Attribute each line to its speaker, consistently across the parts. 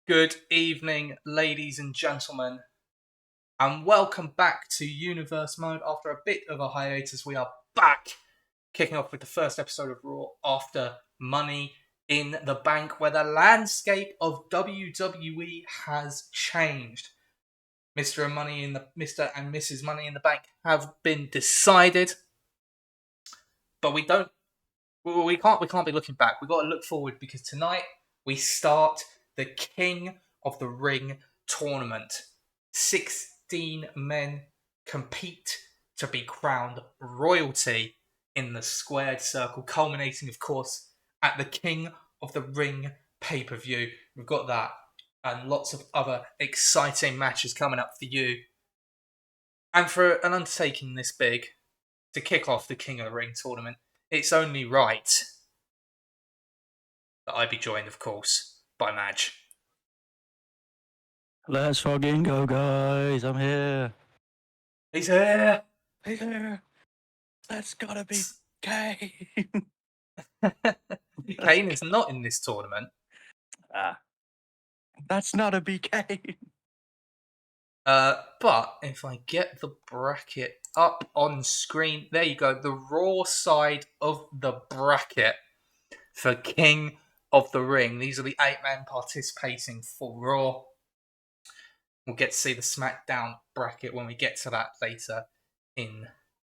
Speaker 1: Good evening, ladies and gentlemen, and welcome back to Universe Mode. After a bit of a hiatus, we are back, kicking off with the first episode of Raw after Money in the Bank, where the landscape of WWE has changed. Mr. and Mrs. Money in the Bank have been decided, but we can't be looking back. We've got to look forward because tonight we start the King of the Ring tournament. 16 men compete to be crowned royalty in the squared circle, culminating, of course, at the King of the Ring pay-per-view. We've got that and lots of other exciting matches coming up for you. And for an undertaking this big, to kick off the King of the Ring tournament, it's only right that I be joined, of course, by Madge.
Speaker 2: Let's fucking go, guys. I'm here.
Speaker 1: He's here.
Speaker 2: He's here. That's gotta be Kane.
Speaker 1: Kane is not in this tournament.
Speaker 2: That's not a BK.
Speaker 1: But if I get the bracket up on screen, there you go. The Raw side of the bracket for King of the Ring. These are the 8 men participating for Raw. We'll get to see the SmackDown bracket when we get to that later in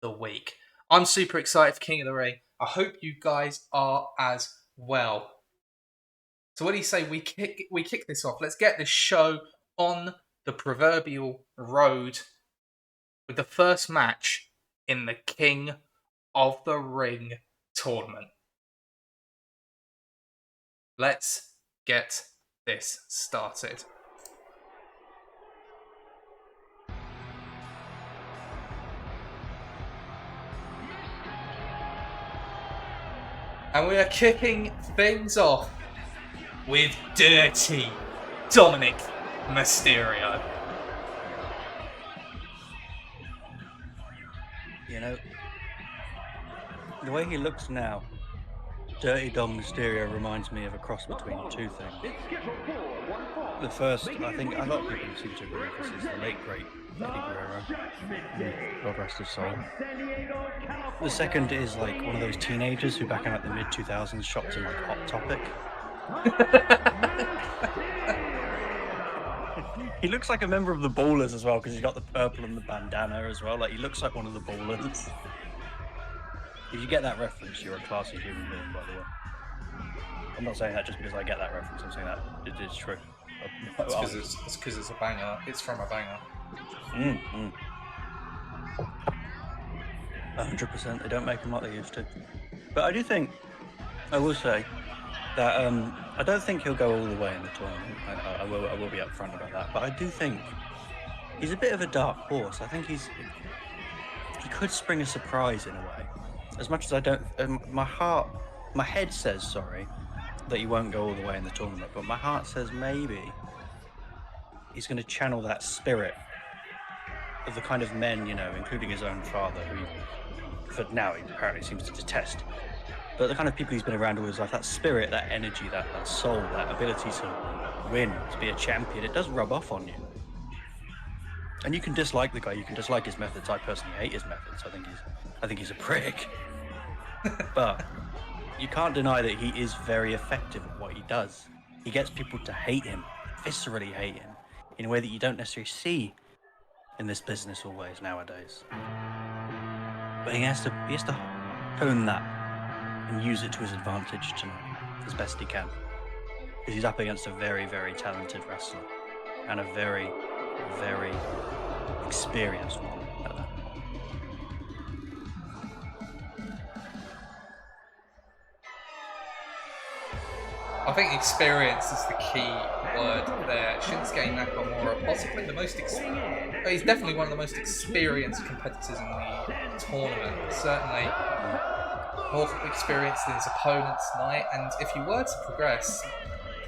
Speaker 1: the week. I'm super excited for King of the Ring. I hope you guys are as well. So what do you say we kick this off? Let's get this show on the proverbial road with the first match in the King of the Ring tournament. Let's get this started. And we are kicking things off with Dirty Dominic Mysterio.
Speaker 2: You know, the way he looks now, Dirty Dom Mysterio reminds me of a cross between two things. The first, I think a lot of people seem to agree with this, is the late great Eddie Guerrero. God rest his soul. The second is like one of those teenagers who back in like the mid-2000s shopped in like Hot Topic. He looks like a member of the Ballers as well because he's got the purple and the bandana as well. Like he looks like one of the Ballers. If you get that reference, you're a classy human being, by the way. I'm not saying that just because I get that reference. I'm saying that it is true.
Speaker 1: It's because it's a banger. It's from a banger.
Speaker 2: 100%. They don't make them like they used to. But I will say that I don't think he'll go all the way in the tournament. I will be upfront about that. But I do think he's a bit of a dark horse. I think he could spring a surprise in a way. As much as I don't, my head says that he won't go all the way in the tournament, but my heart says maybe he's going to channel that spirit of the kind of men, you know, including his own father, who for now he apparently seems to detest. But the kind of people he's been around all his life, that spirit, that energy, that soul, that ability to win, to be a champion, it does rub off on you. And you can dislike the guy, you can dislike his methods. I personally hate his methods. I think he's a prick. But you can't deny that he is very effective at what he does. He gets people to hate him, viscerally hate him, in a way that you don't necessarily see in this business always nowadays. But he has to hone that and use it to his advantage tonight as best he can. Because he's up against a very, very talented wrestler and a very, very experienced one at that.
Speaker 1: I think experience is the key word there. Shinsuke Nakamura, possibly he's definitely one of the most experienced competitors in the tournament. Certainly more experienced than his opponents tonight. And if he were to progress,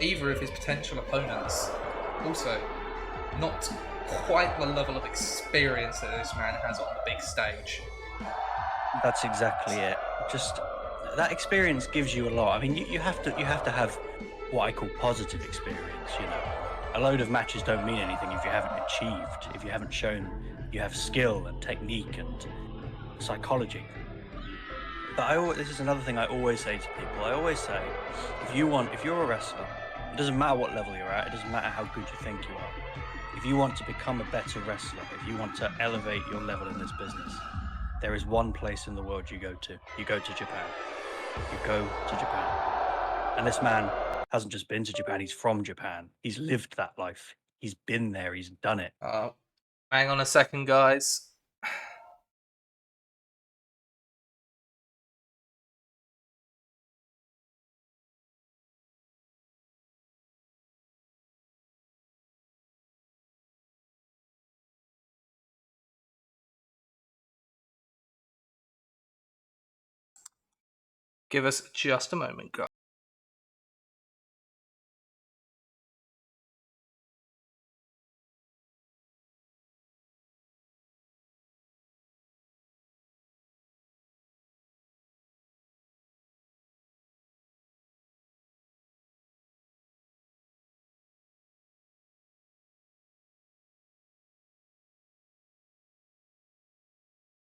Speaker 1: either of his potential opponents also not quite the level of experience that this man has on the big stage.
Speaker 2: That's exactly it. Just that experience gives you a lot. I mean, you have to have what I call positive experience. You know, a load of matches don't mean anything if you haven't achieved, if you haven't shown you have skill and technique and psychology. But this is another thing I always say to people. I always say, if you're a wrestler, it doesn't matter what level you're at, it doesn't matter how good you think you are. If you want to become a better wrestler, if you want to elevate your level in this business, there is one place in the world you go to. You go to Japan. You go to Japan. And this man hasn't just been to Japan, he's from Japan. He's lived that life. He's been there, he's done it.
Speaker 1: Hang on a second, guys. Give us just a moment, guys.